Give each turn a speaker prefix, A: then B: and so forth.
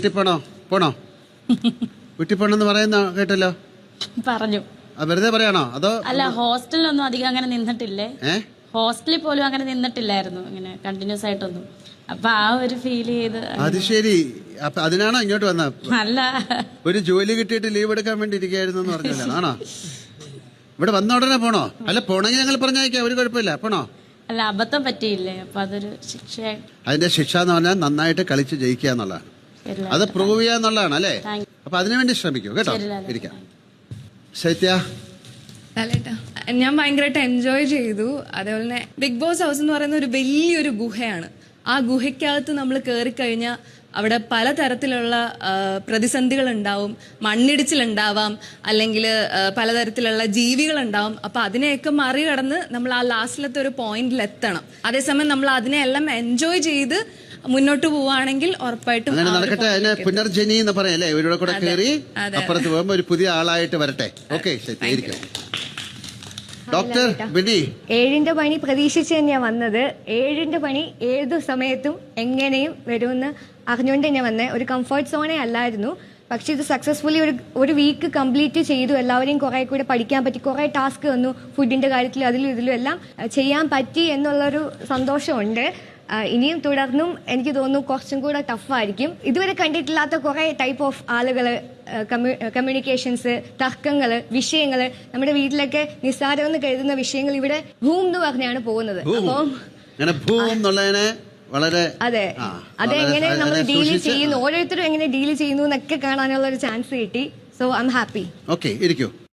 A: വീട്ടിൽ പോണോ വീട്ടിൽ പോണെന്ന് പറയുന്ന കേട്ടല്ലോ.
B: പറഞ്ഞു.
A: വെറുതെ പറയാണോ അതോ?
B: അല്ല, ഹോസ്റ്റലിലൊന്നും അധികം അങ്ങനെ നിന്നിട്ടില്ലേ. ഹോസ്റ്റലിൽ പോലും അങ്ങനെ നിന്നിട്ടില്ലായിരുന്നു, ഇങ്ങനെ കണ്ടിന്യൂസ് ആയിട്ടൊന്നും. അപ്പൊ ആ ഒരു ഫീൽ ചെയ്ത്.
A: അത് ശരി. അപ്പൊ അതിനാണോ ഇങ്ങോട്ട് വന്ന?
B: അല്ല,
A: ഒരു ജോലി കിട്ടിയിട്ട് ലീവ് എടുക്കാൻ വേണ്ടി ഇരിക്കുകയായിരുന്നു എന്ന് പറഞ്ഞല്ലോ, ആണോ? ഇവിടെ വന്ന ഉടനെ പോണോ? അല്ല, പോണെങ്കിൽ ഞങ്ങൾ പറഞ്ഞയക്കാം, ഒരു കുഴപ്പമില്ല. പോണോ?
B: അല്ല, അബദ്ധം പറ്റിയില്ലേ, അപ്പൊ അതൊരു ശിക്ഷയായി.
A: അതിന്റെ ശിക്ഷ എന്ന് പറഞ്ഞാൽ നന്നായിട്ട് കളിച്ച് ജയിക്കുക എന്നുള്ളതാണ്. അത് പ്രൂവ് ചെയ്യുക എന്നുള്ളതാണ് അല്ലേ? അപ്പൊ അതിനുവേണ്ടി ശ്രമിക്കൂ കേട്ടോ. ഇരിക്കാം. ശൈത്യ,
C: ഞാൻ ഭയങ്കരമായിട്ട് എൻജോയ് ചെയ്തു. അതേപോലെ തന്നെ ബിഗ് ബോസ് ഹൗസ് എന്ന് പറയുന്ന ഒരു വലിയൊരു ഗുഹയാണ്. ആ ഗുഹയ്ക്കകത്ത് നമ്മൾ കയറിക്കഴിഞ്ഞാൽ അവിടെ പലതരത്തിലുള്ള പ്രതിസന്ധികൾ ഉണ്ടാവും. മണ്ണിടിച്ചിലുണ്ടാവാം, അല്ലെങ്കിൽ പലതരത്തിലുള്ള ജീവികളുണ്ടാവും. അപ്പം അതിനെയൊക്കെ മറികടന്ന് നമ്മൾ ആ ലാസ്റ്റിലത്തെ ഒരു പോയിന്റിൽ എത്തണം. അതേസമയം നമ്മൾ അതിനെല്ലാം എൻജോയ് ചെയ്ത് മുന്നോട്ട് പോവുകയാണെങ്കിൽ ഉറപ്പായിട്ടും
A: നടക്കട്ടെ. അതിന് പുനർജനി എന്ന് പറയല്ലേ, ഇവരുടെ കൂടെ കയറി അപ്പുറത്ത് പോകുമ്പോൾ ഒരു പുതിയ ആളായിട്ട് വരട്ടെ. ഓക്കെ, ശരി. ഡോക്ടർ ബിനി,
D: 7ന്റെ പണി പ്രതീക്ഷിച്ച് തന്നെയാണ് വന്നത്. 7ന്റെ പണി ഏതു സമയത്തും എങ്ങനെയും വരുമെന്ന് അറിഞ്ഞുകൊണ്ട് തന്നെ വന്നേ. ഒരു കംഫർട്ട് സോണേ അല്ലായിരുന്നു. പക്ഷെ ഇത് സക്സസ്ഫുള്ളി ഒരു വീക്ക് കംപ്ലീറ്റ് ചെയ്തു. എല്ലാവരെയും കുറെ കൂടെ പഠിക്കാൻ പറ്റി. കുറെ ടാസ്ക് വന്നു, ഫുഡിന്റെ കാര്യത്തിൽ അതിലും ഇതിലും എല്ലാം ചെയ്യാൻ പറ്റി എന്നുള്ളൊരു സന്തോഷമുണ്ട്. ഇനിയും തുടർന്നും എനിക്ക് തോന്നുന്നു കുറച്ചും കൂടെ ടഫായിരിക്കും. ഇതുവരെ കണ്ടിട്ടില്ലാത്ത കുറെ ടൈപ്പ് ഓഫ് ആളുകള്, കമ്മ്യൂണിക്കേഷൻസ്, തർക്കങ്ങള്, വിഷയങ്ങള്, നമ്മുടെ വീട്ടിലൊക്കെ നിസ്സാരമെന്ന് കരുതുന്ന വിഷയങ്ങൾ ഇവിടെ ഭൂം എന്ന് പറഞ്ഞാണ് പോകുന്നത്.
A: വളരെ
D: അതെ, അതെങ്ങനെ നമ്മൾ ഡീൽ ചെയ്യുന്നു, ഓരോരുത്തരും എങ്ങനെ ഡീൽ ചെയ്യുന്നു എന്നൊക്കെ കാണാനുള്ള ഒരു ചാൻസ് കിട്ടി. So I am happy.
A: Okay, ഇരിക്കൂ.